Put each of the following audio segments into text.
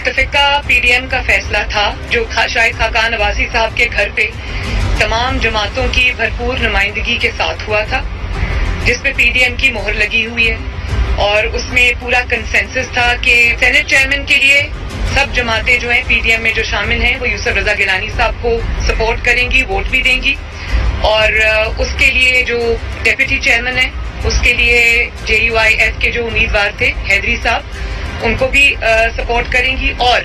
मुत्तफिका PDM का फैसला था जो शाहिद खाकान नवाजी साहब के घर पे तमाम जमातों की भरपूर नुमाइंदगी के साथ हुआ था, जिस पे पीडीएम की मोहर लगी हुई है और उसमें पूरा कंसेंसस था कि सेनेट चेयरमैन के लिए सब जमातें जो हैं पीडीएम में जो शामिल हैं वो यूसुफ रजा गिलानी साहब को सपोर्ट करेंगी, वोट भी देंगी और उसके लिए जो डेप्यूटी चेयरमैन है उसके लिए JUIF के जो उम्मीदवार थे हैदरी साहब उनको भी सपोर्ट करेंगी और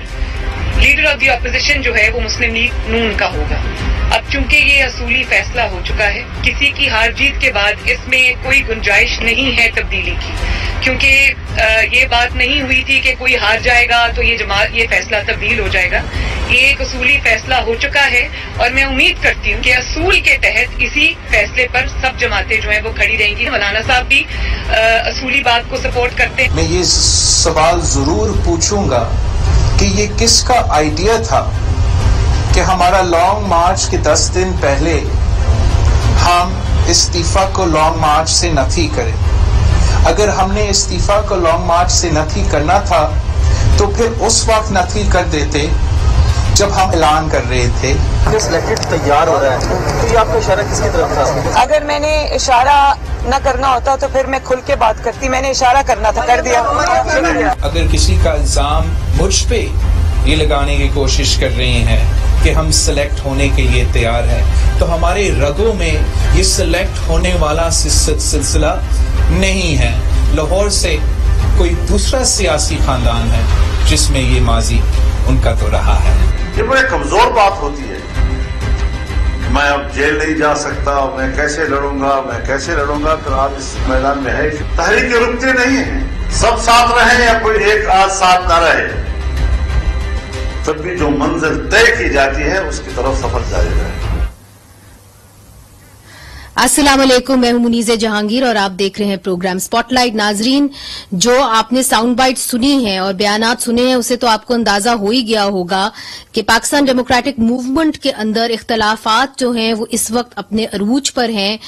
लीडर ऑफ द अपोजिशन जो है वो मुस्लिम लीग नून का होगा। अब चूंकि ये असूली फैसला हो चुका है, किसी की हार जीत के बाद इसमें कोई गुंजाइश नहीं है तब्दीली की, क्योंकि ये बात नहीं हुई थी कि कोई हार जाएगा तो ये फैसला तब्दील हो जाएगा। ये एक असूली फैसला हो चुका है और मैं उम्मीद करती हूँ कि असूल के तहत इसी फैसले पर सब जमातें जो हैं वो खड़ी रहेंगी। मौलाना साहब भी असूली बात को सपोर्ट करते हैं। मैं ये सवाल जरूर पूछूंगा कि ये किसका आइडिया था कि हमारा लॉन्ग मार्च के 10 दिन पहले हम इस्तीफा को लॉन्ग मार्च से नफी करें। अगर हमने इस्तीफा को लॉन्ग मार्च से नफी करना था तो फिर उस वक्त नफी कर देते जब हम ऐलान कर रहे थे। सिलेक्टेड तैयार हो रहा है, तो ये आपका इशारा किसकी तरफ था? अगर मैंने इशारा न करना होता तो फिर मैं खुल के बात करती, मैंने इशारा करना था, कर दिया। अगर किसी का इल्जाम मुझ पे ये लगाने की कोशिश कर रहे हैं कि हम सिलेक्ट होने के लिए तैयार हैं, तो हमारे रगों में ये सिलेक्ट होने वाला सिलसिला नहीं है। लाहौर से कोई दूसरा सियासी खानदान है जिसमें ये माजी उनका तो रहा है। ये बड़े कमजोर बात होती है, मैं अब जेल नहीं जा सकता, मैं कैसे लड़ूंगा, तो आप इस मैदान में है। तहरीक रुकते नहीं है, सब साथ रहे या कोई एक आज साथ न रहे, तब भी जो मंजिल तय की जाती है उसकी तरफ सफर जारी रहे। अस्सलाम वालेकुम, मैं हूं मुनीज़े जहांगीर और आप देख रहे हैं प्रोग्राम स्पॉटलाइट। नाजरीन, जो आपने साउंड बाइट सुनी है और बयानात सुने हैं उसे तो आपको अंदाजा हो ही गया होगा कि पाकिस्तान डेमोक्रेटिक मूवमेंट के अंदर इख्तलाफात जो हैं वो इस वक्त अपने अरूज पर हैं।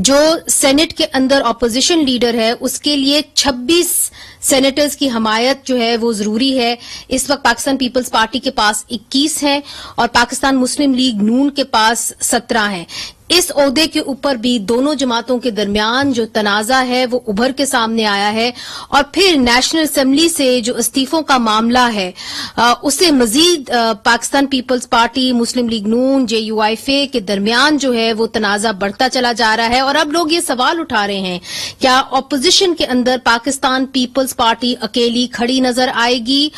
जो सेनेट के अंदर अपोजिशन लीडर है उसके लिए 26 सेनेटर्स की हमायत जो है वो जरूरी है। इस वक्त पाकिस्तान पीपल्स पार्टी के पास 21 है और पाकिस्तान मुस्लिम लीग नून के पास 17 है। इस ओहदे के ऊपर भी दोनों जमातों के दरमियान जो तनाजा है वो उभर के सामने आया है और फिर नेशनल असेंबली से जो इस्तीफों का मामला है उसे मजीद पाकिस्तान पीपल्स पार्टी, मुस्लिम लीग नून, JUIF के दरमियान जो है वो तनाजा बढ़ता चला जा रहा है। और अब लोग ये सवाल उठा रहे हैं, क्या ऑपोजिशन के अंदर पाकिस्तान पीपल्स पार्टी अकेली खड़ी नजर आएगी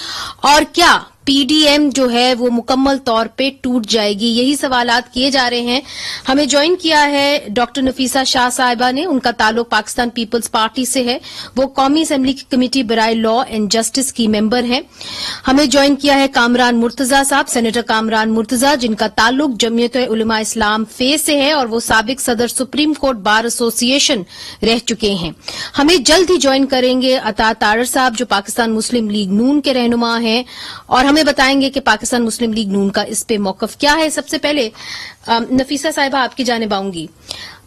और क्या PDM जो है वो मुकम्मल तौर पे टूट जाएगी? यही सवालात किए जा रहे हैं। हमें ज्वाइन किया है डॉक्टर नफीसा शाह साहिबा ने, उनका ताल्लुक पाकिस्तान पीपल्स पार्टी से है, वो कौमी असेंबली की कमेटी बराए लॉ एंड जस्टिस की मेंबर हैं। हमें ज्वाइन किया है कामरान मुर्तजा साहब, सेनेटर कामरान मुर्तजा, जिनका ताल्लुक जमीयत उलमा इस्लाम फे से है और वो साबिक सदर सुप्रीम कोर्ट बार एसोसिएशन रह चुके हैं। हमें जल्द ही ज्वाइन करेंगे अता तारर साहब, जो पाकिस्तान मुस्लिम लीग नून के रहनुमा हैं और हमें बताएंगे कि पाकिस्तान मुस्लिम लीग नून का इस पे मौकफ क्या है। सबसे पहले नफीसा साहिबा आपकी जानिब आऊंगी।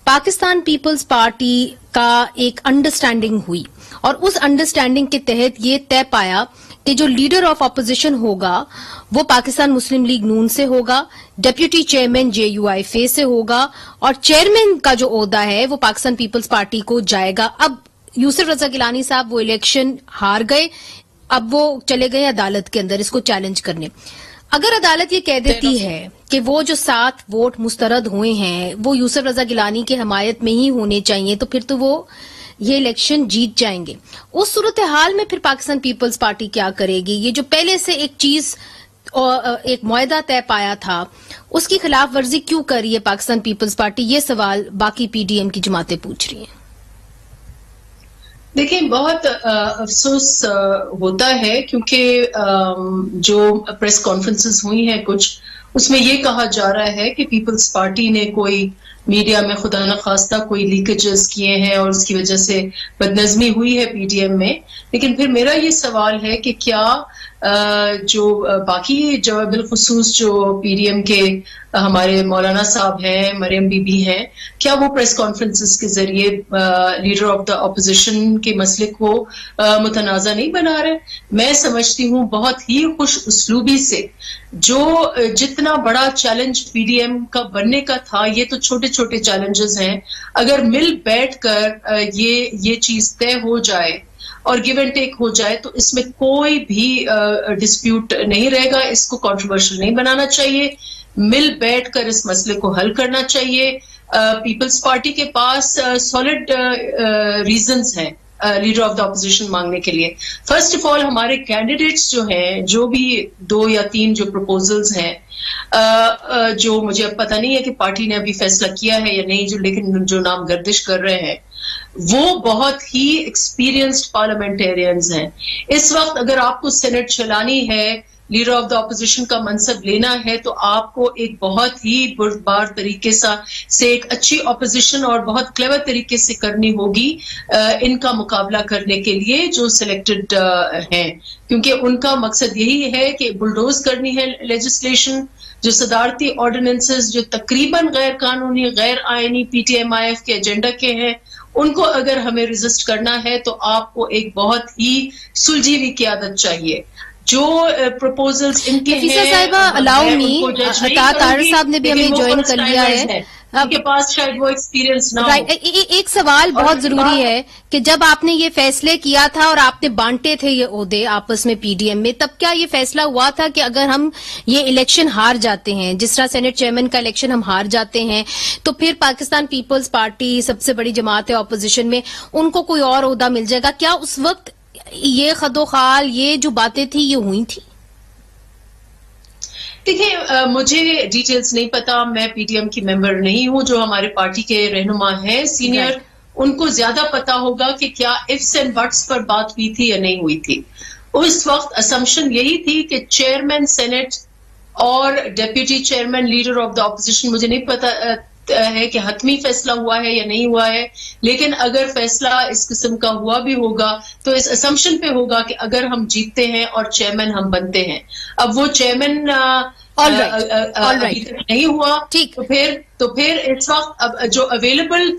पाकिस्तान पीपल्स पार्टी का एक अंडरस्टैंडिंग हुई और उस अंडरस्टैंडिंग के तहत ये तय पाया कि जो लीडर ऑफ अपोजिशन होगा वो पाकिस्तान मुस्लिम लीग नून से होगा, डेप्यूटी चेयरमैन JUIF से होगा और चेयरमैन का जो ओहदा है वो पाकिस्तान पीपल्स पार्टी को जाएगा। अब यूसुफ रजा गिलानी साहब वो इलेक्शन हार गए, अब वो चले गए अदालत के अंदर इसको चैलेंज करने। अगर अदालत ये कह देती है कि वो जो 7 वोट मुस्तरद हुए हैं वो यूसुफ रजा गिलानी की हमायत में ही होने चाहिए, तो फिर तो वो ये इलेक्शन जीत जाएंगे। उस सूरत हाल में फिर पाकिस्तान पीपल्स पार्टी क्या करेगी? ये जो पहले से एक चीज और एक मुआहदा तय पाया था उसकी खिलाफ वर्जी क्यों कर रही है पाकिस्तान पीपल्स पार्टी? ये सवाल बाकी PDM की जमातें पूछ रही हैं। देखिए, बहुत अफसोस होता है क्योंकि जो प्रेस कॉन्फ्रेंसेस हुई हैं कुछ, उसमें ये कहा जा रहा है कि पीपल्स पार्टी ने कोई मीडिया में खुदा न खास्ता कोई लीकेजेस किए हैं और उसकी वजह से बदनज़मी हुई है PDM में। लेकिन फिर मेरा ये सवाल है कि क्या जो बाकी जो बिलखुसूस जो पीडीएम के हमारे मौलाना साहब हैं, मरियम बीबी हैं, क्या वो प्रेस कॉन्फ्रेंसेस के जरिए लीडर ऑफ द अपोजिशन के मसले को मुतनाज़ा नहीं बना रहे? मैं समझती हूँ बहुत ही खुश उसलूबी से जो जितना बड़ा चैलेंज पीडीएम का बनने का था, ये तो छोटे छोटे चैलेंजेस हैं, अगर मिल बैठकर ये चीज तय हो जाए और गिव एंड टेक हो जाए तो इसमें कोई भी डिस्प्यूट नहीं रहेगा। इसको कंट्रोवर्शियल नहीं बनाना चाहिए, मिल बैठकर इस मसले को हल करना चाहिए। पीपल्स पार्टी के पास सॉलिड रीजंस हैं लीडर ऑफ द ऑपोजिशन मांगने के लिए। फर्स्ट ऑफ ऑल हमारे कैंडिडेट्स जो हैं, जो भी 2 या 3 जो प्रपोजल्स हैं, जो मुझे अब पता नहीं है कि पार्टी ने अभी फैसला किया है या नहीं, लेकिन जो नाम गर्दिश कर रहे हैं वो बहुत ही एक्सपीरियंस्ड पार्लियामेंटेरियंस हैं। इस वक्त अगर आपको सेनेट चलानी है, लीडर ऑफ द ऑपोजिशन का मनसब लेना है, तो आपको एक बहुत ही बुरबार तरीके से एक अच्छी ऑपोजिशन और बहुत क्लेवर तरीके से करनी होगी इनका मुकाबला करने के लिए जो सिलेक्टेड हैं, क्योंकि उनका मकसद यही है कि बुलडोज करनी है लेजिस्लेशन। जो सदारती ऑर्डिनेंसेस जो तकरीबन गैर कानूनी, गैर आईनी पीटीएमआईएफ के एजेंडा के हैं, उनको अगर हमें रेजिस्ट करना है तो आपको एक बहुत ही सुलझी हुई क़यादत चाहिए। जो प्रपोजल्स इनके हैं, साहिबा अलाउ मी, तार साहब ने भी हमें ज्वाइन कर लिया है, आपके पास शायद वो एक्सपीरियंस ना हो। एक सवाल बहुत जरूरी है कि जब आपने ये फैसले किया था और आपने बांटे थे ये ओहदे आपस में पीडीएम में, तब क्या ये फैसला हुआ था कि अगर हम ये इलेक्शन हार जाते हैं, जिस तरह सेनेट चेयरमैन का इलेक्शन हम हार जाते हैं, तो फिर पाकिस्तान पीपल्स पार्टी सबसे बड़ी जमात है ऑपोजिशन में, उनको कोई और ओहदा मिल जाएगा? क्या उस वक्त ये खदोखाल, ये जो बातें थी, ये हुई थी? देखिए, मुझे डिटेल्स नहीं पता, मैं पीडीएम की मेंबर नहीं हूं। जो हमारे पार्टी के रहनुमा हैं सीनियर, उनको ज्यादा पता होगा कि क्या इफ्स एंड बट्स पर बात हुई थी या नहीं हुई थी। उस वक्त असम्पशन यही थी कि चेयरमैन सेनेट और deputy chairman leader of the opposition, मुझे नहीं पता है कि हतमी फैसला हुआ है या नहीं हुआ है, लेकिन अगर फैसला इस किस्म का हुआ भी होगा तो इस असम्पशन पे होगा कि अगर हम जीतते हैं और चेयरमैन हम बनते हैं। अब वो चेयरमैन नहीं हुआ, तो फिर इस वक्त अब जो अवेलेबल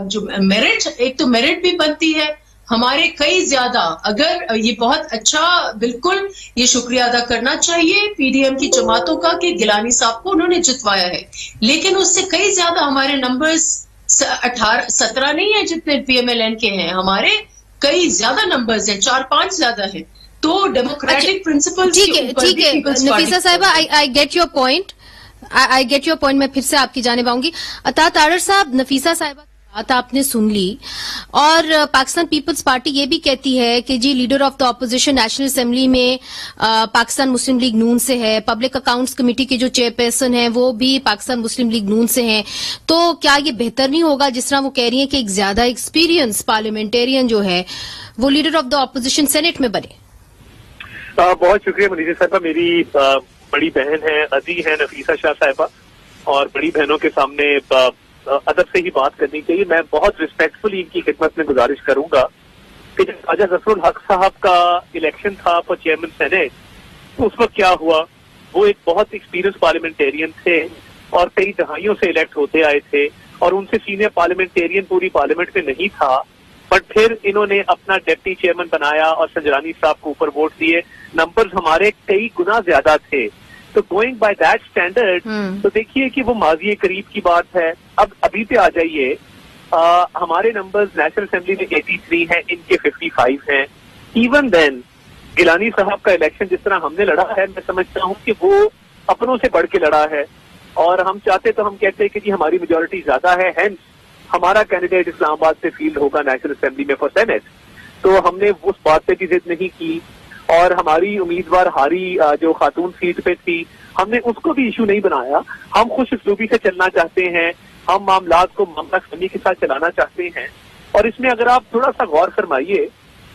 जो मेरिट, एक तो मेरिट भी बनती है हमारे कई ज्यादा, अगर ये बहुत अच्छा, बिल्कुल ये शुक्रिया अदा करना चाहिए पीडीएम की जमातों का कि गिलानी साहब को उन्होंने जितवाया है, लेकिन उससे कई ज्यादा हमारे नंबर्स 17 नहीं है जितने पीएमएलएन के हैं, हमारे कई ज्यादा नंबर्स हैं, 4-5 ज्यादा हैं। तो डेमोक्रेटिक प्रिंसिपल्स, ठीक है नफीसा साहिबा, आई गेट योर पॉइंट, मैं फिर से आपकी जानिब आऊंगी। अता तारर साहब, नफीसा साहिबा बात आपने सुन ली, और पाकिस्तान पीपल्स पार्टी ये भी कहती है कि जी leader of the opposition national assembly में पाकिस्तान मुस्लिम लीग नून से है, पब्लिक अकाउंट्स कमेटी के जो चेयरपर्सन हैं वो भी पाकिस्तान मुस्लिम लीग नून से हैं, तो क्या ये बेहतर नहीं होगा, जिस तरह वो कह रही हैं कि एक ज्यादा एक्सपीरियंस पार्लियामेंटेरियन जो है वो leader of the opposition senate में बने? बहुत शुक्रिया मनीषा साहबा, मेरी बड़ी बहन है, अजी है नफीसा शाह साहिबा, और बड़ी बहनों के सामने अदब से ही बात करनी चाहिए। मैं बहुत रिस्पेक्टफुली इनकी खिदमत में गुजारिश करूंगा कि जब ख्वाजा जफरुल हक साहब का इलेक्शन था फॉर चेयरमैन सेनेट, तो उस वक्त क्या हुआ, वो एक बहुत एक्सपीरियंस पार्लियामेंटेरियन थे और कई दहाइयों से इलेक्ट होते आए थे, और उनसे सीनियर पार्लियामेंटेरियन पूरी पार्लियामेंट में नहीं था, बट फिर इन्होंने अपना डिप्टी चेयरमैन बनाया और संजरानी साहब को ऊपर वोट दिए। नंबर्स हमारे कई गुना ज्यादा थे, तो गोइंग बाय दैट स्टैंडर्ड, तो देखिए कि वो माजी करीब की बात है। अब अभी पे आ जाइए, हमारे नंबर्स नेशनल असेंबली में 83 हैं, इनके 55 हैं। इवन देन गिलानी साहब का इलेक्शन जिस तरह हमने लड़ा है, मैं समझता हूँ कि वो अपनों से बढ़ के लड़ा है, और हम चाहते तो हम कहते हैं कि जी हमारी मेजोरिटी ज्यादा है, हेंस हमारा कैंडिडेट इस्लामाबाद से फील्ड होगा नेशनल असेंबली में फॉर सेनेट। तो हमने उस बात पे भी जिद नहीं की, और हमारी उम्मीदवार हारी जो खातून सीट पे थी, हमने उसको भी इशू नहीं बनाया। हम खुश उसलूबी से चलना चाहते हैं, हम मामलात को मामला खनी के साथ चलाना चाहते हैं। और इसमें अगर आप थोड़ा सा गौर फरमाइए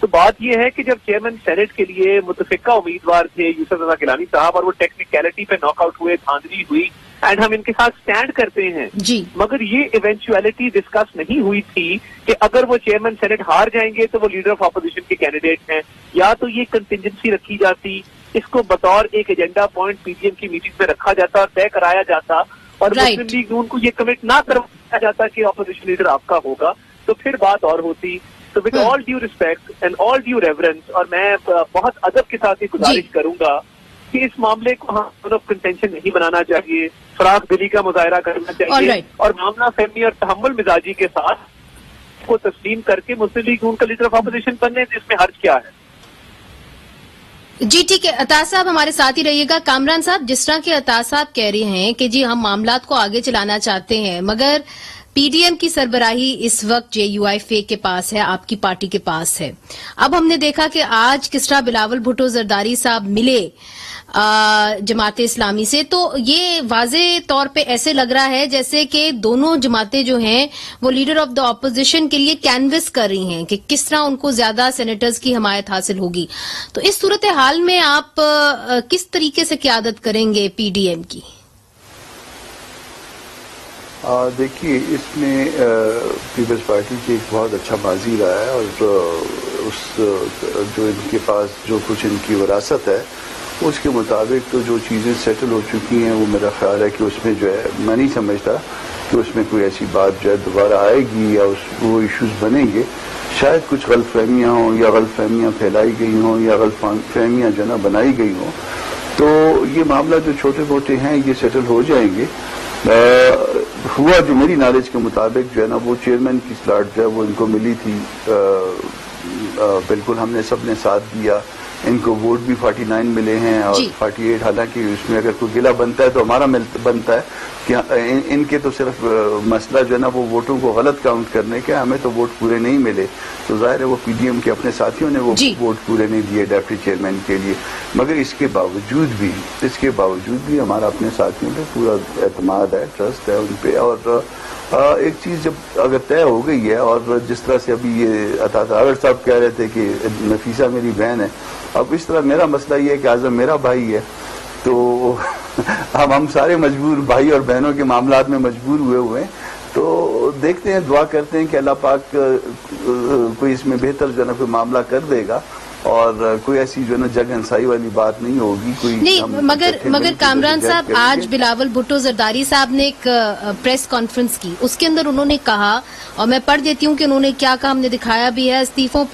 تو بات یہ ہے کہ جب چیئرمین سینٹ کے لیے متفقہ امیدوار تھے یوسف رضا گیلانی صاحب اور وہ ٹیکنیکلٹی پہ ناک آؤٹ ہوئے, دھاندلی ہوئی, اینڈ ہم ان کے ساتھ سٹینڈ کرتے ہیں جی, مگر یہ ایونچویلٹی ڈسکس نہیں ہوئی تھی کہ اگر وہ چیئرمین سینٹ ہار جائیں گے تو وہ لیڈر آف اپوزیشن کے کینڈیڈیٹ ہیں, یا تو یہ کنٹینجنسی رکھی جاتی, اس کو بطور ایک agenda point P D M کی میٹنگ میں رکھا جاتا اور طے کرایا جاتا, اور مسلم لیگ نون کو یہ کمٹ نہ کروایا جاتا کہ اپوزیشن لیڈر آپ کا ہوگا, تو پھر بات اور ہوتی. تو with all due respect and all due reverence, اور میں بہت ادب کے ساتھ یہ گزارش کروں گا کہ اس معاملے کو ہم کنٹینشن نہیں بنانا چاہیے, فراخ دلی کا مظاہرہ کرنا چاہیے, اور معاملہ فہمی اور تحمل مزاجی کے ساتھ کو تسلیم کر کے مسلم لیگ نون کا لیڈر آف اپوزیشن بننے, اس میں حرج کیا ہے؟ جی ٹھیک ہے, عطا صاحب ہمارے ساتھ ہی رہیے گا. کامران صاحب, جس طرح کے عطا صاحب کہہ رہے ہیں کہ جی ہم معاملات کو آگے چلانا چاہتے ہیں, مگر پی ڈی ایم کی سربراہی اس وقت جے یو آئی فے کے پاس ہے, آپ کی پارٹی کے پاس ہے. اب ہم نے دیکھا کہ آج کس طرح بلاول بھٹو زرداری صاحب ملے جماعت اسلامی سے, تو یہ واضح طور پہ ایسے لگ رہا ہے جیسے کہ دونوں جماعتیں جو ہیں وہ لیڈر آف دا اپوزیشن کے لیے کینوس کر رہی ہیں کہ کس طرح ان کو زیادہ سینیٹرز کی حمایت حاصل ہوگی. تو اس صورتحال میں آپ کس طریقے سے قیادت کریں گے پی ڈی ایم کی؟ دیکھیے, اس میں پیپلز پارٹی کی ایک بہت اچھا ماضی رہا ہے, اور اس جو ان کے پاس جو کچھ ان کی وراثت ہے اس کے مطابق تو جو چیزیں سیٹل ہو چکی ہیں وہ میرا خیال ہے کہ اس میں جو ہے میں نہیں سمجھتا کہ اس میں کوئی ایسی بات جو ہے دوبارہ آئے گی یا وہ ایشوز بنیں گے. شاید کچھ غلط فہمیاں ہوں یا غلط فہمیاں پھیلائی گئی ہوں یا غلط فہمیاں جو ہے نا بنائی گئی ہوں, تو یہ معاملہ جو چھوٹے موٹے ہیں یہ سیٹل ہو جائیں گے. ہوا جو میری نالج کے مطابق جو ہے نا وہ چیئرمین کی سلاٹ جو ہے وہ ان کو ملی تھی, بالکل ہم نے سب نے ساتھ دیا, ان کو ووٹ بھی 49 ملے ہیں اور 48, حالانکہ اس میں اگر کوئی گلہ بنتا ہے تو ہمارا بنتا ہے کہ ان کے تو صرف مسئلہ جو ہے نا وہ ووٹوں کو غلط کاؤنٹ کرنے کا, ہمیں تو ووٹ پورے نہیں ملے, تو ظاہر ہے وہ پی ڈی ایم کے اپنے ساتھیوں نے وہ ووٹ پورے نہیں دیے ڈیپٹی چیئرمین کے لیے. مگر اس کے باوجود بھی ہمارا اپنے ساتھیوں پہ پورا اعتماد ہے, ٹرسٹ ہے ان پہ. اور ایک چیز جب اگر طے ہو گئی ہے, اور جس طرح سے ابھی یہ عطا صاحب کہہ رہے تھے کہ نفیسہ میری بہن ہے, اب اس طرح میرا مسئلہ یہ ہے کہ اعظم میرا بھائی ہے, تو ہم سارے مجبور بھائی اور بہنوں کے معاملات میں مجبور ہوئے ہیں. تو دیکھتے ہیں, دعا کرتے ہیں کہ اللہ پاک کوئی اس میں بہتر جو ہے نا کوئی معاملہ کر دے گا, اور کوئی ایسی جو ہے نا جگ ہنسائی والی بات نہیں ہوگی کوئی نہیں. مگر کامران صاحب, آج بلاول بھٹو زرداری صاحب نے ایک پریس کانفرنس کی, اس کے اندر انہوں نے کہا, اور میں پڑھ دیتی ہوں کہ انہوں نے کیا کہا, ہم نے دکھایا بھی ہے, استعفوں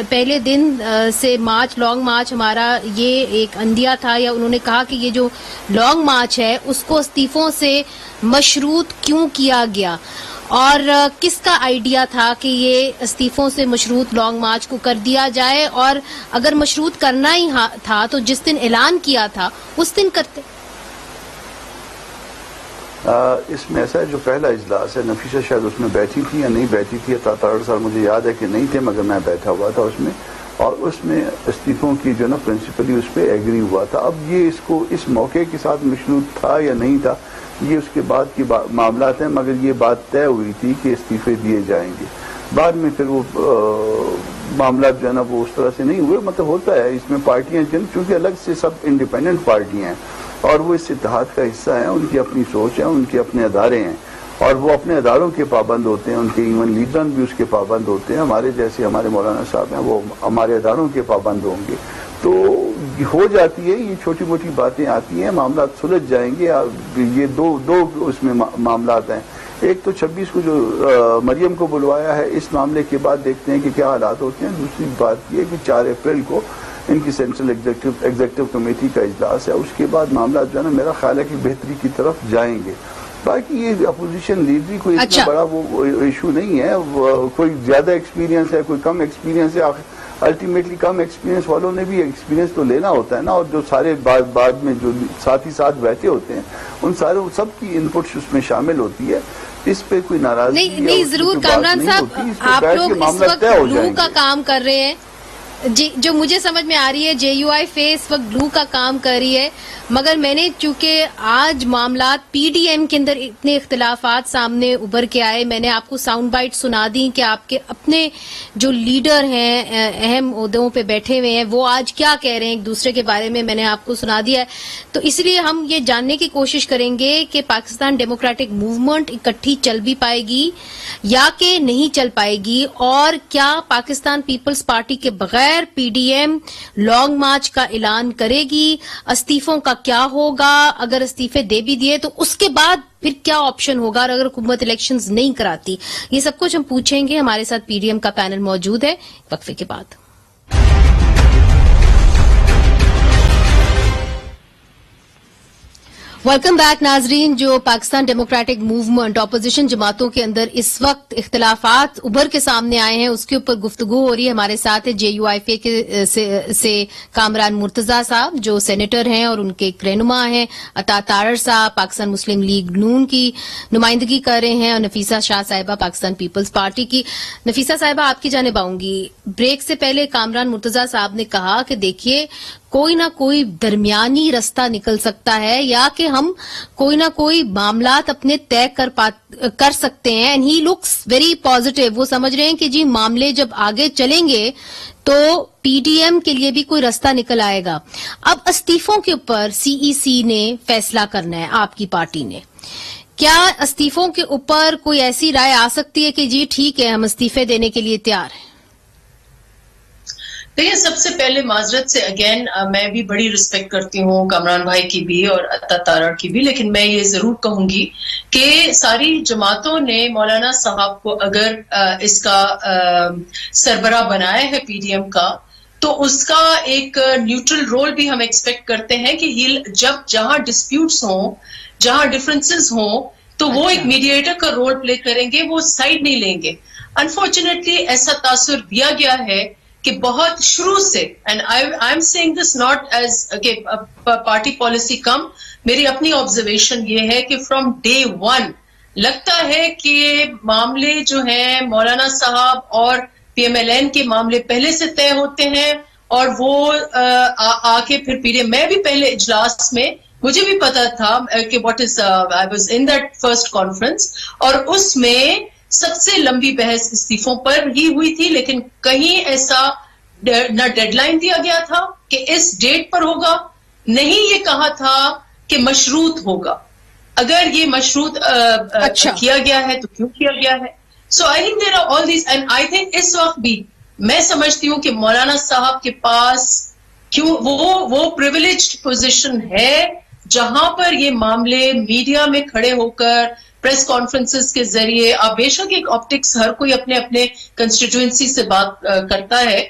پہلے دن سے مارچ, لانگ مارچ ہمارا یہ ایک اندیا تھا, یا انہوں نے کہا کہ یہ جو لانگ مارچ ہے اس کو استعفوں سے مشروط کیوں کیا گیا, اور کس کا آئیڈیا تھا کہ یہ استعفوں سے مشروط لانگ مارچ کو کر دیا جائے, اور اگر مشروط کرنا ہی تھا تو جس دن اعلان کیا تھا اس دن کرتے. اس میں ایسا ہے, جو پہلا اجلاس ہے نفیسہ شاید اس میں بیٹھی تھی یا نہیں بیٹھی تھی, تاڑ سال مجھے یاد ہے کہ نہیں تھے, مگر میں بیٹھا ہوا تھا اس میں, اور اس میں استعفوں کی جو نا پرنسپلی اس پہ ایگری ہوا تھا. اب یہ اس کو اس موقع کے ساتھ مشروط تھا یا نہیں تھا یہ اس کے بعد کی معاملات ہیں, مگر یہ بات طے ہوئی تھی کہ استعفے دیے جائیں گے. بعد میں پھر وہ معاملات جو ہے نا وہ اس طرح سے نہیں ہوئے. مطلب ہوتا ہے اس میں پارٹیاں چونکہ الگ سے سب انڈیپینڈنٹ پارٹیاں ہیں اور وہ اس اتحاد کا حصہ ہیں, ان کی اپنی سوچ ہے, ان کے اپنے ادارے ہیں, اور وہ اپنے اداروں کے پابند ہوتے ہیں, ان کے ایون لیڈران بھی اس کے پابند ہوتے ہیں. ہمارے جیسے ہمارے مولانا صاحب ہیں وہ ہمارے اداروں کے پابند ہوں گے. تو ہو جاتی ہے, یہ چھوٹی موٹی باتیں آتی ہیں, معاملات سلجھ جائیں گے. یہ دو اس میں معاملات ہیں. ایک تو 26 کو جو مریم کو بلوایا ہے, اس معاملے کے بعد دیکھتے ہیں کہ کیا حالات ہوتے ہیں. دوسری بات یہ کہ 4 اپریل کو ان کی سینٹرل ایگزیکٹو کمیٹی کا اجلاس ہے, اس کے بعد معاملات جو ہے نا میرا خیال ہے کہ بہتری کی طرف جائیں گے. باقی یہ اپوزیشن لیڈری کوئی اتنا بڑا وہ ایشو نہیں ہے, کوئی زیادہ ایکسپیرینس ہے, کوئی کم ایکسپیرینس ہے. الٹیمیٹلی کم ایکسپیرینس والوں نے بھی ایکسپیرینس تو لینا ہوتا ہے نا, اور جو سارے بعد میں جو ساتھ ہی ساتھ بیٹھے ہوتے ہیں ان سب کی انپٹس اس میں شامل ہوتی ہے. اس پہ کوئی ناراضگی نہیں ضرور. کامران صاحب, آپ لوگ اس وقت روح کا کام کر رہے ہیں, جی جو مجھے سمجھ میں آ رہی ہے JUIF اس وقت گلو کا کام کر رہی ہے، مگر میں نے چونکہ آج معاملات PDM کے اندر اتنے اختلافات سامنے ابھر کے آئے، میں نے آپ کو ساؤنڈ بائٹ سنا دی کہ آپ کے اپنے جو لیڈر ہیں اہم عہدوں پہ بیٹھے ہوئے ہیں وہ آج کیا کہہ رہے ہیں ایک دوسرے کے بارے میں نے آپ کو سنا دیا ہے. تو اس لیے ہم یہ جاننے کی کوشش کریں گے کہ پاکستان ڈیموکریٹک موومنٹ اکٹھی چل بھی پائے گی یا کہ نہیں چل پائے گی، اور کیا پاکستان پیپلز پارٹی کے بغیر PDM لانگ مارچ کا اعلان کرے گی، استعفوں کا کیا ہوگا، اگر استعفے دے بھی دیے تو اس کے بعد پھر کیا آپشن ہوگا، اور اگر حکومت الیکشنز نہیں کراتی. یہ سب کچھ ہم پوچھیں گے. ہمارے ساتھ PDM کا پینل موجود ہے وقفے کے بعد. ویلکم بیک ناظرین. جو پاکستان ڈیموکریٹک موومنٹ اپوزیشن جماعتوں کے اندر اس وقت اختلافات ابھر کے سامنے آئے ہیں اس کے اوپر گفتگو ہو رہی ہے. ہمارے ساتھ JUIF سے کامران مرتضیٰ صاحب جو سینیٹر ہیں اور ان کے ایک رہنما ہیں، عطا تارڑ صاحب پاکستان مسلم لیگ نون کی نمائندگی کر رہے ہیں، اور نفیسہ شاہ صاحبہ پاکستان پیپلز پارٹی کی. نفیسہ صاحبہ آپ کی جانب آؤں گی. بریک سے پہلے کامران مرتضیٰ صاحب نے کہا کہ دیکھیے کوئی نہ کوئی درمیانی رستہ نکل سکتا ہے یا کہ ہم کوئی نہ کوئی معاملات اپنے طے کر سکتے ہیں. And he looks very positive. وہ سمجھ رہے ہیں کہ جی معاملے جب آگے چلیں گے تو PDM کے لیے بھی کوئی رستہ نکل آئے گا. اب استعفوں کے اوپر CEC نے فیصلہ کرنا ہے آپ کی پارٹی نے. کیا استعفوں کے اوپر کوئی ایسی رائے آ سکتی ہے کہ جی ٹھیک ہے ہم استعفے دینے کے لیے تیار ہیں؟ دیکھیں سب سے پہلے معذرت سے اگین میں بھی بڑی رسپیکٹ کرتی ہوں کامران بھائی کی بھی اور عطا تارڑ کی بھی، لیکن میں یہ ضرور کہوں گی کہ ساری جماعتوں نے مولانا صاحب کو اگر اس کا سربراہ بنایا ہے PDM کا تو اس کا ایک نیوٹرل رول بھی ہم ایکسپیکٹ کرتے ہیں کہ جب جہاں ڈسپیوٹس ہوں، جہاں ڈفرینسز ہوں تو وہ ایک میڈیٹر کا رول پلے کریں گے، وہ سائڈ نہیں لیں گے. انفارچونیٹلی ایسا تاثر دیا گیا ہے کہ بہت شروع سے، and I am seeing this not as party policy کم، میری اپنی آبزرویشن یہ ہے کہ فرام ڈے ون لگتا ہے کہ معاملے جو ہیں مولانا صاحب اور PMLN کے معاملے پہلے سے طے ہوتے ہیں اور وہ آ کے پھر PDM. میں بھی پہلے اجلاس میں مجھے بھی پتا تھا کہ I was in that first conference, اور اس میں سب سے لمبی بحث استعفوں پر ہی ہوئی تھی، لیکن کہیں ایسا نہ ڈیڈ لائن دیا گیا تھا کہ اس ڈیٹ پر ہوگا، نہیں یہ کہا تھا کہ مشروط ہوگا. اگر یہ مشروط کیا گیا ہے تو کیوں کیا گیا ہے؟ So I think there are all these, and I think اس وقت بھی میں سمجھتی ہوں کہ مولانا صاحب کے پاس کیوں وہ پریویلیجڈ پوزیشن ہے جہاں پر یہ معاملے میڈیا میں کھڑے ہو کر پریس کانفرنسز کے ذریعے، آپ بے شک ایک آپٹکس ہر کوئی اپنے اپنے کنسٹیٹوئنسی سے بات کرتا ہے،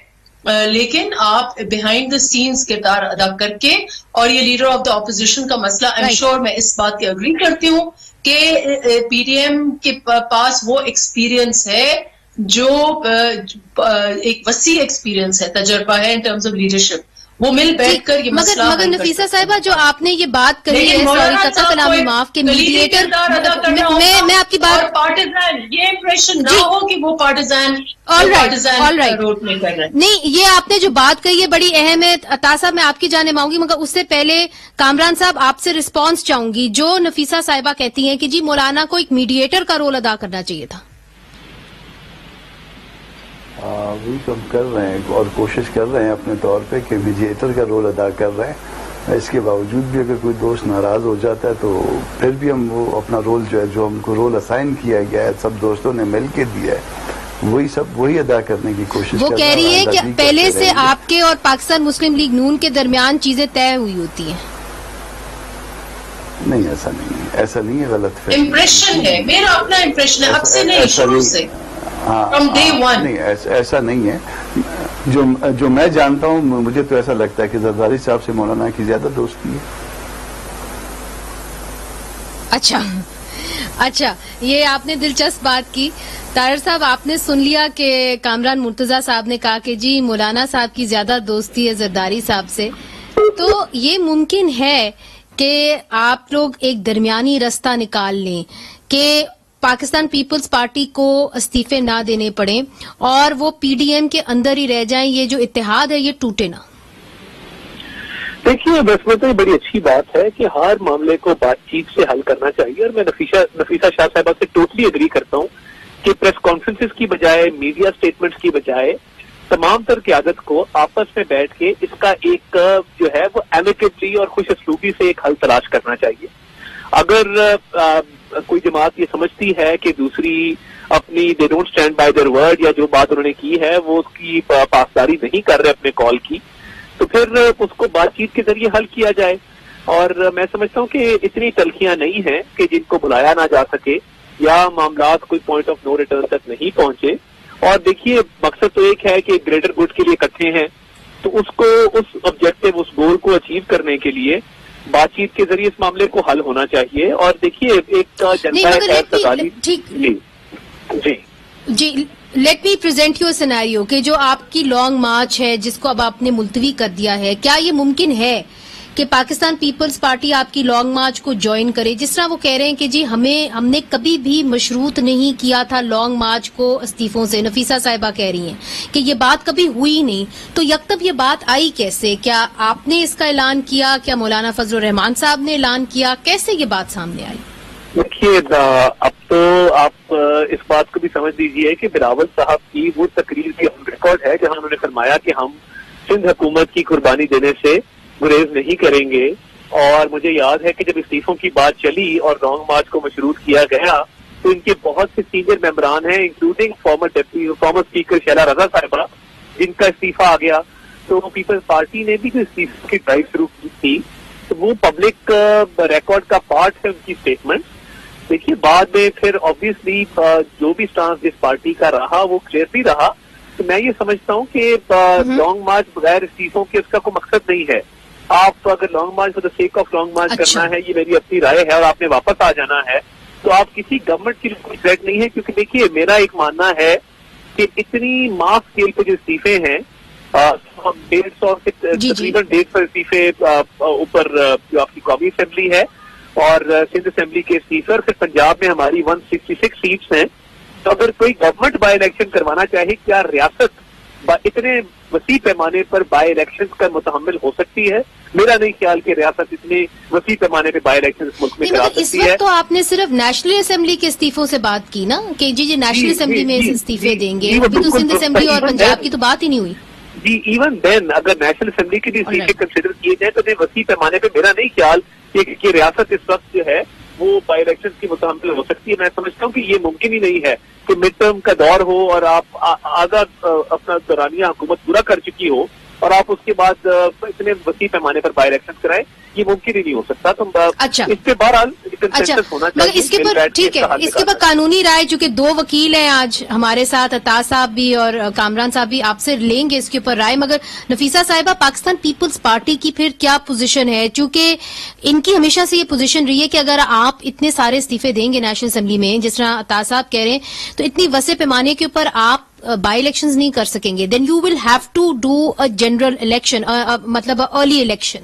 لیکن آپ بیہائنڈ دا سینز کردار ادا کر کے، اور یہ لیڈر آف دا اپوزیشن کا مسئلہ آئی ایم شیور میں اس بات کی اگری کرتی ہوں کہ PDM کے پاس وہ ایکسپیرئنس ہے جو ایک وسیع ایکسپیرئنس ہے، تجربہ ہے ان ٹرمز آف لیڈرشپ. وہ مل بیٹھ کر یہ مسئلہ مگر نفیسہ صاحبہ جو آپ نے یہ بات کہی ہے، سوری قطع کلامی معاف، کے میڈیٹر، میں آپ کی بات، پارٹیزان یہ امپریشن نہ ہو کہ وہ پارٹیزان رول پلے کر رہے ہیں. نہیں، یہ آپ نے جو بات کہی ہے بڑی اہم ہے. عطا صاحب میں آپ کی جانب آؤں گی، مگر اس سے پہلے کامران صاحب آپ سے رسپانس چاہوں گی. جو نفیسہ صاحبہ کہتی ہیں کہ جی مولانا کو ایک میڈیٹر کا رول ادا کرنا چاہیے تھا. وہی ہم کر رہے ہیں اور کوشش کر رہے ہیں اپنے طور پہ کہ میڈیٹر کا رول ادا کر رہے ہیں. اس کے باوجود بھی اگر کوئی دوست ناراض ہو جاتا ہے تو پھر بھی ہم وہ اپنا رول جو ہم کو رول اسائن کیا گیا ہے، سب دوستوں نے مل کے دیا ہے، وہی ادا کرنے کی کوشش کر رہے ہیں. وہ کہہ رہی ہے کہ پہلے سے آپ کے اور پاکستان مسلم لیگ نون کے درمیان چیزیں طے ہوئی ہوتی ہیں. نہیں، ایسا نہیں ہے، غلط امپریشن ہے، میرا اپنا امپریشن ہے، اب سے نہیں، شروع سے. نہیں، ایسا نہیں ہے. جو میں جانتا ہوں، مجھے تو ایسا لگتا ہے کہ زرداری صاحب سے مولانا کی زیادہ دوستی ہے. اچھا، یہ آپ نے دلچسپ بات کی. طاہر صاحب آپ نے سن لیا کہ کامران مرتضیٰ صاحب نے کہا کہ جی مولانا صاحب کی زیادہ دوستی ہے زرداری صاحب سے. تو یہ ممکن ہے کہ آپ لوگ ایک درمیانی رستہ نکال لیں کہ पाकिस्तान पीपल्स पार्टी को इस्तीफे ना देने पड़े और वो पीडीएम के अंदर ही रह जाएं, ये जो इत्तेहाद है ये टूटे ना? देखिए, बस में तो ये बड़ी अच्छी बात है कि हर मामले को बातचीत से हल करना चाहिए, और मैं नफीसा शाह साहिबा से टोटली एग्री करता हूँ कि प्रेस कॉन्फ्रेंसेस की बजाय, मीडिया स्टेटमेंट्स की बजाय तमाम तर क़यादत को आपस में बैठ के इसका एक जो है वो एमिकेबली और खुश असलूबी से एक हल तलाश करना चाहिए। अगर कोई जमात ये समझती है कि दूसरी अपनी they don't stand by there word, या जो बात उन्होंने की है वो उसकी पासदारी नहीं कर रहे अपने कॉल की, तो फिर उसको बातचीत के जरिए हल किया जाए। और मैं समझता हूँ कि इतनी तलखियां नहीं हैं कि जिनको बुलाया ना जा सके या मामलात कोई पॉइंट ऑफ नो रिटर्न तक नहीं पहुंचे। और देखिए, मकसद तो एक है कि ग्रेटर गुड के लिए इकट्ठे हैं, तो उसको, उस ऑब्जेक्टिव, उस गोल को अचीव करने के लिए बातचीत के जरिए इस मामले को हल होना चाहिए। और देखिए, एक जनता है जी, let me present you scenario कि जो आपकी लॉन्ग मार्च है जिसको अब आपने मुलतवी कर दिया है, क्या ये मुमकिन है कि पाकिस्तान पीपल्स पार्टी आपकी लॉन्ग मार्च को ज्वाइन करे? जिस तरह वो कह रहे हैं कि जी हमने कभी भी मशरूत नहीं किया था लॉन्ग मार्च को इस्तीफों से, नफीसा साहिबा कह रही हैं कि ये बात कभी हुई नहीं, तो यकतब ये बात आई कैसे? क्या आपने इसका ऐलान किया? क्या मौलाना फजल रहमान साहब ने ऐलान किया? कैसे ये बात सामने आई? देखिए, अब तो आप इस बात को भी समझ लीजिए कि बिलावल साहब की वो तकरीर भी ऑन रिकॉर्ड है जहां उन्होंने फरमाया कि हम सिंध हुकूमत की कुर्बानी देने से गुरेज नहीं करेंगे। और मुझे याद है कि जब इस्तीफों की बात चली और लॉन्ग मार्च को मशरूत किया गया, तो इनके बहुत से सीनियर मेंबरान हैं, इंक्लूडिंग फॉर्मर स्पीकर शैला रजा साहिबा, जिनका इस्तीफा आ गया। तो पीपल्स पार्टी ने भी जो इस्तीफे की ड्राइव शुरू की थी, तो वो पब्लिक रिकॉर्ड का पार्ट है उनकी स्टेटमेंट। देखिए, बाद में फिर ऑब्वियसली जो भी स्टांस जिस पार्टी का रहा वो क्लियर भी रहा। तो मैं ये समझता हूँ कि लॉन्ग मार्च बगैर इस्तीफों के उसका कोई मकसद नहीं है। आप अगर long march for the sake of long march करना है, ये मेरी अपनी राय है, और आपने वापस आ जाना है, तो आप किसी गवर्नमेंट की कोई थ्रेट नहीं है। क्योंकि देखिए, मेरा एक मानना है कि इतनी मास स्केल पे जो इस्तीफे हैं, 150 से तकरीबन 150 इस्तीफे ऊपर जो आपकी कौमी असेंबली है और सिंध असेंबली के इस्तीफे, और फिर पंजाब में हमारी 166 सीट्स हैं। तो अगर कोई गवर्नमेंट बाई इलेक्शन करवाना चाहे, क्या रियासत इतने वसी पैमाने पर बाई इलेक्शन का मुतहम्मिल हो सकती है? मेरा नहीं ख्याल कि रियासत इतने वसी पैमाने पर बाई इलेक्शन इस मुल्क में करा सकती है। तो आपने सिर्फ नेशनल असेंबली के इस्तीफों से बात की ना कि जी नेशनल असेंबली में इस्तीफे देंगे, अभी तो सिंध असेंबली और पंजाब की तो बात ही नहीं हुई। जी, इवन देन अगर नेशनल असेंबली के भी इस्तीफे कंसिडर किए जाए, तो वसी पैमाने पर मेरा नहीं ख्याल कि रियासत इस वक्त जो है वो बाई इलेक्शन की मुतहम्मिल हो सकती है। मैं समझता हूँ कि ये मुमकिन ही नहीं है कि मिड टर्म का दौर हो और आप आजाद अपना दौरानिया हुकूमत पूरा कर चुकी हो और आप उसके बाद इतने वसी पैमाने पर बाई इलेक्शन कराएं, ये मुमकिन ही नहीं हो सकता। तो अच्छा, इस पे बहरहाल कंसेंसस होना चाहिए। इसके पर ठीक है, इसके पर कानूनी राय, चूंकि दो वकील हैं आज हमारे साथ, अता साहब भी और कामरान साहब भी, आपसे लेंगे इसके ऊपर राय। मगर नफीसा साहिबा, पाकिस्तान पीपल्स पार्टी की फिर क्या पोजीशन है? चूंकि इनकी हमेशा से ये पोजीशन रही है कि अगर आप इतने सारे इस्तीफे देंगे नेशनल असेंबली में, जिस तरह अता साहब कह रहे हैं, तो इतनी वसे पैमाने के ऊपर आप बाई इलेक्शंस नहीं कर सकेंगे, then you will have to do a general election, मतलब अर्ली इलेक्शन।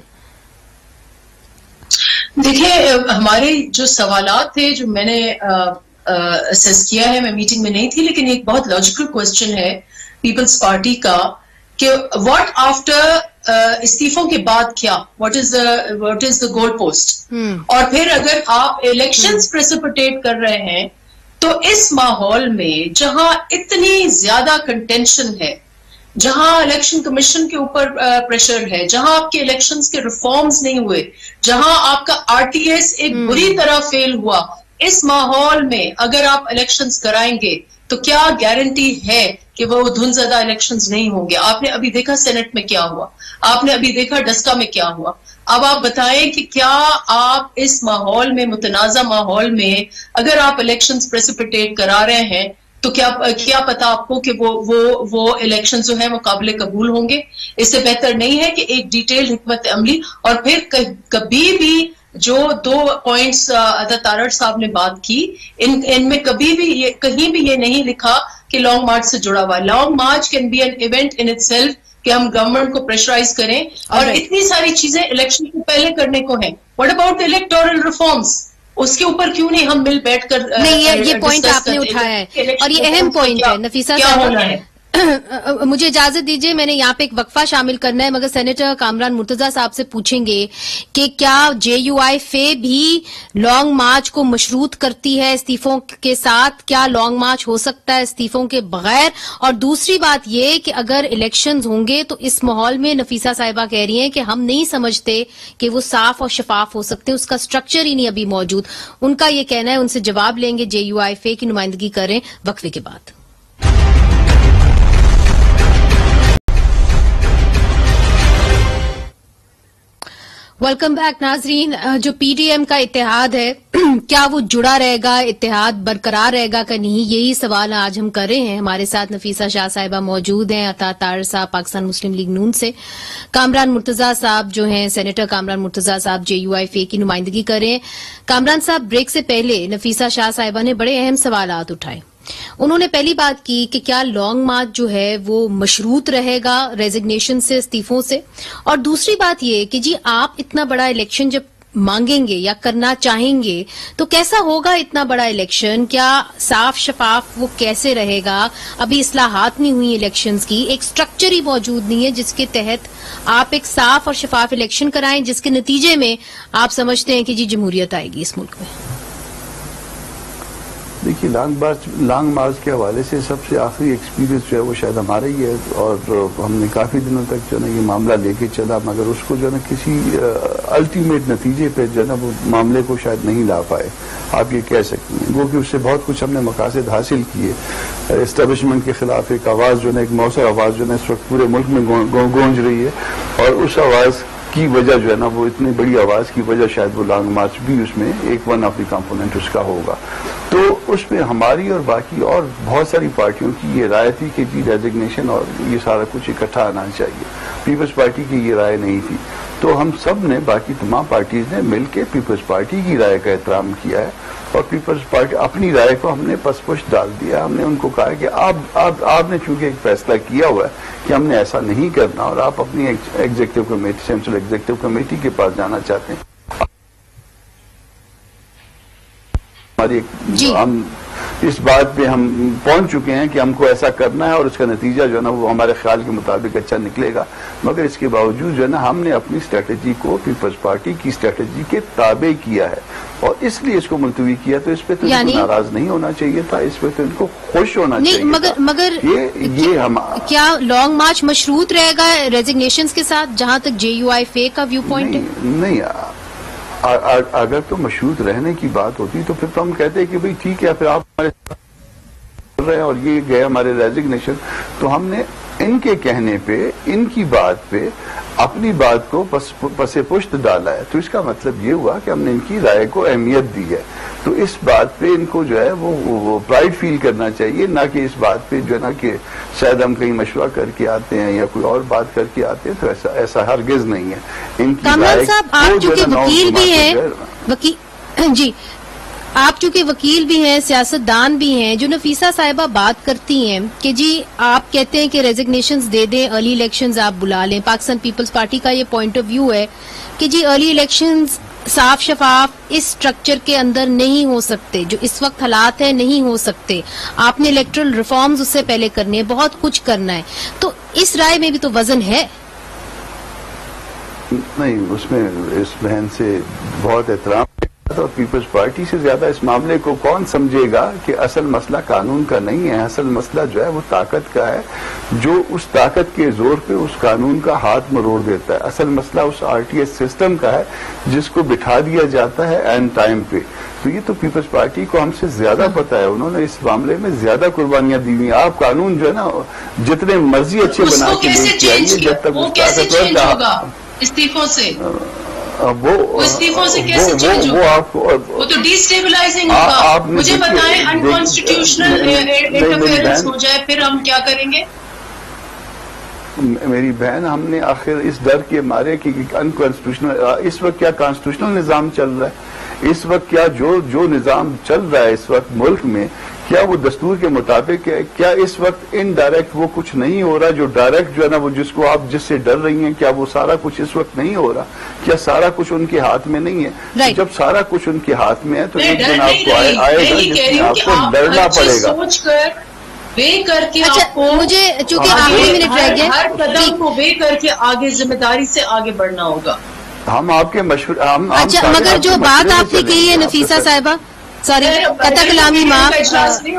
देखिए, हमारे जो सवालात थे जो मैंने असेस किया है, मैं मीटिंग में नहीं थी, लेकिन एक बहुत लॉजिकल क्वेश्चन है पीपल्स पार्टी का कि व्हाट आफ्टर इस्तीफों के बाद क्या, what is the goal post. और फिर अगर आप इलेक्शंस प्रेसिपिटेट कर रहे हैं, तो इस माहौल में जहां इतनी ज्यादा कंटेंशन है, जहां इलेक्शन कमीशन के ऊपर प्रेशर है, जहां आपके इलेक्शंस के रिफॉर्म्स नहीं हुए, जहां आपका आरटीएस एक बुरी तरह फेल हुआ, इस माहौल में अगर आप इलेक्शंस कराएंगे तो क्या गारंटी है कि वो धुनज़दा इलेक्शंस नहीं होंगे? आपने अभी देखा सेनेट में क्या हुआ, आपने अभी देखा डस्का में क्या हुआ। अब आप बताएं कि क्या आप इस माहौल में, मुतनाज़ा माहौल में, अगर आप इलेक्शंस प्रेसिपिटेट करा रहे हैं, तो क्या पता आपको कि वो इलेक्शन जो है वो काबिल कबूल होंगे? इससे बेहतर नहीं है कि एक डिटेल्ड हिकमत अमली, और फिर कभी भी जो दो पॉइंट्स अदा तारड़ साहब ने बात की, इनमें कभी भी कहीं भी ये नहीं लिखा कि लॉन्ग मार्च से जुड़ा हुआ है। Long March can be an event in itself कि हम गवर्नमेंट को प्रेशराइज करें, और इतनी सारी चीजें इलेक्शन से पहले करने को हैं। What about the electoral reforms? उसके ऊपर क्यों नहीं हम मिल बैठकर नहीं, ये पॉइंट आपने उठाया है और ये अहम पॉइंट है नफीसा साहब। मुझे इजाजत दीजिए, मैंने यहाँ पे एक वक्फा शामिल करना है, मगर सेनेटर कामरान मुर्तजा साहब से पूछेंगे कि क्या JUIFA भी लॉन्ग मार्च को मशरूत करती है इस्तीफों के साथ? क्या लॉन्ग मार्च हो सकता है इस्तीफों के बगैर? और दूसरी बात ये कि अगर इलेक्शंस होंगे तो इस माहौल में नफीसा साहिबा कह रही हैं कि हम नहीं समझते कि वो साफ और शफाफ हो सकते हैं, उसका स्ट्रक्चर ही नहीं अभी मौजूद। उनका ये कहना है, उनसे जवाब लेंगे, JUIFA की नुमाइंदगी करें वक्फे के बाद। वेलकम बैक नाजरीन। जो PDM का इत्तेहाद है क्या वो जुड़ा रहेगा, इत्तेहाद बरकरार रहेगा कि नहीं, यही सवाल आज हम कर रहे हैं। हमारे साथ नफीसा शाह साहिबा मौजूद हैं, अता तार साहब पाकिस्तान मुस्लिम लीग नून से, कामरान मुर्तजा साहब जो हैं सेनेटर कामरान मुर्तजा साहब JUIFA की नुमाइंदगी कर रहे हैं। कामरान साहब, ब्रेक से पहले नफीसा शाह साहिबा ने बड़े अहम सवालात उठाए। उन्होंने पहली बात की कि क्या लॉन्ग मार्च जो है वो मशरूत रहेगा रेजिग्नेशन से, इस्तीफों से, और दूसरी बात ये कि जी आप इतना बड़ा इलेक्शन जब मांगेंगे या करना चाहेंगे तो कैसा होगा इतना बड़ा इलेक्शन? क्या साफ शफाफ वो कैसे रहेगा? अभी इस्लाहात नहीं हुई इलेक्शंस की, एक स्ट्रक्चर ही मौजूद नहीं है जिसके तहत आप एक साफ और शफाफ इलेक्शन कराएं जिसके नतीजे में आप समझते हैं कि जी जमहूरियत आएगी इस मुल्क में। देखिए, लॉन्ग मार्च के हवाले से सबसे आखिरी एक्सपीरियंस जो है वो शायद हमारा ही है, और हमने काफ़ी दिनों तक जो है ना ये मामला लेके चला, मगर उसको जो है ना किसी अल्टीमेट नतीजे पे जो है ना वो मामले को शायद नहीं ला पाए, आप ये कह सकते हैं। वो कि उससे बहुत कुछ हमने मकासद हासिल किए। एस्टेब्लिशमेंट के खिलाफ एक आवाज़ जो है ना, एक मौसर आवाज़ जो है ना इस वक्त पूरे मुल्क में गूंज रही है, और उस आवाज़ की वजह जो है ना वो इतनी बड़ी आवाज़ की वजह शायद वो लॉन्ग मार्च भी उसमें एक वन ऑफ द कंपोनेंट उसका होगा। तो उसमें हमारी और बाकी और बहुत सारी पार्टियों की ये राय थी कि जी रेजिग्नेशन और ये सारा कुछ इकट्ठा आना चाहिए। पीपल्स पार्टी की ये राय नहीं थी, तो हम सब ने, बाकी तमाम पार्टीज ने मिलकर पीपल्स पार्टी की राय का एहतराम किया है, और पीपल्स पार्टी अपनी राय को हमने पसपुश डाल दिया। हमने उनको कहा कि आपने चूंकि एक फैसला किया हुआ है कि हमने ऐसा नहीं करना, और आप अपनी executive committee, central executive committee के पास जाना चाहते हैं, हम इस बात पे हम पहुंच चुके हैं कि हमको ऐसा करना है, और उसका नतीजा जो है ना वो हमारे ख्याल के मुताबिक अच्छा निकलेगा। मगर इसके बावजूद जो है ना हमने अपनी स्ट्रेटेजी को पीपल्स पार्टी की स्ट्रेटेजी के ताबे किया है, और इसलिए इसको मुलतवी किया। तो इस पे तो इनको नाराज नहीं होना चाहिए था, इस पे तो इनको खुश होना चाहिए। मगर ये हम क्या लॉन्ग मार्च मशरूत रहेगा रेजिग्नेशन के साथ, जहां तक JUIFA का व्यू पॉइंट है? नहीं, अगर तो मशरूत रहने की बात होती तो फिर तो हम कहते हैं कि भाई ठीक है, फिर आप हमारे रहे हैं और ये गए हमारे रेजिग्नेशन। तो हमने इनके कहने पे, इनकी बात पे अपनी बात को पसे पुश्त डाला है। तो इसका मतलब ये हुआ कि हमने इनकी राय को अहमियत दी है। तो इस बात पे इनको जो है वो प्राइड फील करना चाहिए, ना कि इस बात पे जो है ना कि शायद हम कहीं मशवरा करके आते हैं या कोई और बात करके आते हैं। तो ऐसा हरगिज नहीं है। इनकी कामरान साहब, आप चूंकि वकील भी हैं, जी आप चूंकि वकील भी हैं, सियासतदान भी हैं, जो नफीसा साहिबा बात करती हैं कि जी आप कहते हैं कि रेजिग्नेशंस दे दें, अर्ली इलेक्शंस आप बुला लें। पाकिस्तान पीपल्स पार्टी का ये पॉइंट ऑफ व्यू है कि जी अर्ली इलेक्शंस साफ शफाफ इस स्ट्रक्चर के अंदर नहीं हो सकते, जो इस वक्त हालात है नहीं हो सकते। आपने इलेक्टोरल रिफॉर्म्स उससे पहले करने हैं, बहुत कुछ करना है। तो इस राय में भी तो वजन है। नहीं, उसमें इस बहन से बहुत एहतराम, और पीपल्स पार्टी से ज्यादा इस मामले को कौन समझेगा कि असल मसला कानून का नहीं है। असल मसला जो है वो ताकत का है, जो उस ताकत के जोर पे उस कानून का हाथ मरोड़ देता है। असल मसला उस RTS सिस्टम का है जिसको बिठा दिया जाता है एंड टाइम पे। तो ये तो पीपल्स पार्टी को हमसे ज्यादा पता है, उन्होंने इस मामले में ज्यादा कुर्बानियां दी हुई। आप कानून जो है ना जितने मर्जी अच्छे बना के लेके आइए, जब तक उस ताकतवर का इस्तीफों से वो इस्तीफों से कैसे चेंज होगा? वो तो डिस्टेबलाइजिंग होगा। मुझे बताएं, अनकॉन्स्टिट्यूशनल इंटरफेरेंस हो जाए फिर हम क्या करेंगे? मेरी बहन, हमने आखिर इस डर के मारे कि अनकॉन्स्टिट्यूशनल, इस वक्त क्या कॉन्स्टिट्यूशनल निजाम चल रहा है? इस वक्त क्या जो निजाम चल रहा है इस वक्त मुल्क में क्या वो दस्तूर के मुताबिक है? क्या इस वक्त इनडायरेक्ट वो कुछ नहीं हो रहा जो डायरेक्ट जो है ना वो जिसको आप जिससे डर रही हैं, क्या वो सारा कुछ इस वक्त नहीं हो रहा? क्या सारा कुछ उनके हाथ में नहीं है? तो जब सारा कुछ उनके हाथ में है तो एक दिन आपको आएगा जिसमें आपको डरना पड़ेगा। वे करके अच्छा, आपको मुझे चूंकि आखिरी मिनट रह गए, हर कदम को वे करके आगे जिम्मेदारी से आगे बढ़ना होगा। हम आपके मशवरे अच्छा, मगर जो बात आपने कही है नफीसा साहिबा, सॉरी अता कलामी माँ,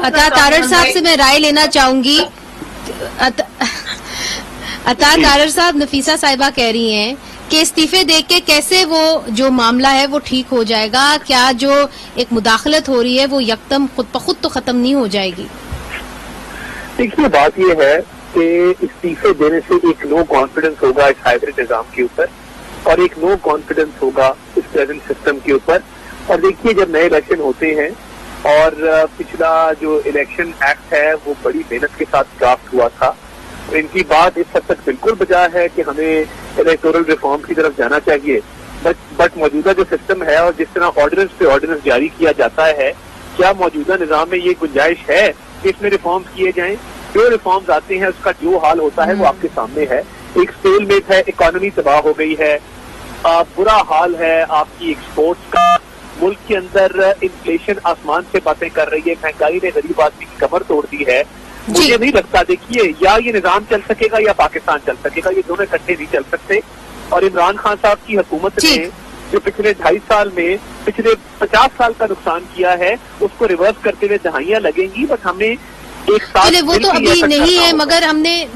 अता तारड़ साहब से मैं राय लेना चाहूंगी। अता तारड़ साहब, नफीसा साहिबा कह रही हैं कि इस्तीफे देख के कैसे वो जो मामला है वो ठीक हो जाएगा? क्या जो एक मुदाखलत हो रही है वो यकदम खुद ब खुद तो खत्म नहीं हो जाएगी? देखिए, बात ये है कि इस्तीफे देने से एक नो कॉन्फिडेंस होगा इस हाइब्रिड निजाम के ऊपर और एक नो कॉन्फिडेंस होगा इस प्रेजेंट सिस्टम के ऊपर। और देखिए, जब नए इलेक्शन होते हैं और पिछला जो इलेक्शन एक्ट है वो बड़ी मेहनत के साथ ड्राफ्ट हुआ था, तो इनकी बात इस हद तक बिल्कुल बजा है कि हमें इलेक्टोरल रिफॉर्म की तरफ जाना चाहिए। बट मौजूदा जो सिस्टम है और जिस तरह ऑर्डिनेंस पे ऑर्डिनेंस जारी किया जाता है, क्या मौजूदा निजाम में ये गुंजाइश है कि इसमें रिफॉर्म्स किए जाएं? जो रिफॉर्म्स आते हैं उसका जो हाल होता है वो आपके सामने है। एक स्टेलमेट है, इकोनॉमी तबाह हो गई है, बुरा हाल है आपकी एक्सपोर्ट्स का, मुल्क के अंदर इन्फ्लेशन आसमान से बातें कर रही है, महंगाई ने गरीब आदमी की कमर तोड़ दी है। मुझे नहीं लगता, देखिए, या ये निजाम चल सकेगा या पाकिस्तान चल सकेगा, ये दोनों इकट्ठे नहीं चल सकते। और इमरान खान साहब की हुकूमत ने जो पिछले 2.5 साल में पिछले 50 साल का नुकसान किया है उसको रिवर्स करते हुए दहाइयां लगेंगी। बट हमें एक साथ वो तो अभी नहीं है, मगर हमने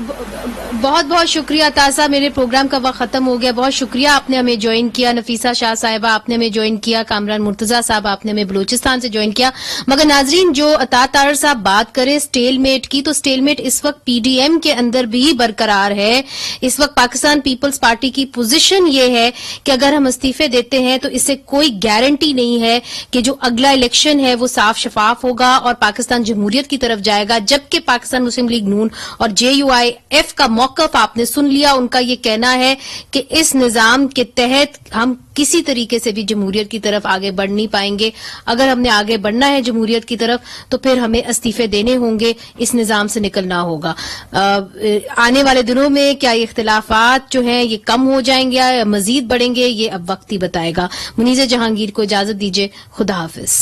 बहुत बहुत शुक्रिया तासा, मेरे प्रोग्राम का वक्त खत्म हो गया। बहुत शुक्रिया, आपने हमें ज्वाइन किया। नफीसा शाह साहिबा आपने हमें ज्वाइन किया, कामरान मुर्तजा साहब आपने हमें बलूचिस्तान से ज्वाइन किया। मगर नाजरीन, जो अता तारड़ साहब बात करें स्टेलमेट की, तो स्टेलमेट इस वक्त पीडीएम के अंदर भी बरकरार है। इस वक्त पाकिस्तान पीपल्स पार्टी की पोजीशन ये है कि अगर हम इस्तीफे देते हैं तो इससे कोई गारंटी नहीं है कि जो अगला इलेक्शन है वो साफ शफाफ होगा और पाकिस्तान जमहूरियत की तरफ जाएगा। जबकि पाकिस्तान मुस्लिम लीग नून और JUIF का मौकफ आपने सुन लिया, उनका ये कहना है कि इस निजाम के तहत हम किसी तरीके से भी जमहूरियत की तरफ आगे बढ़ नहीं पाएंगे। अगर हमने आगे बढ़ना है जमहूरियत की तरफ तो फिर हमें इस्तीफे देने होंगे, इस निजाम से निकलना होगा। आने वाले दिनों में क्या ये इख्तिलाफात जो हैं ये कम हो जाएंगे या मजीद बढ़ेंगे, ये अब वक्त ही बताएगा। मुनीज़ जहांगीर को इजाजत दीजिए, खुदा हाफिज।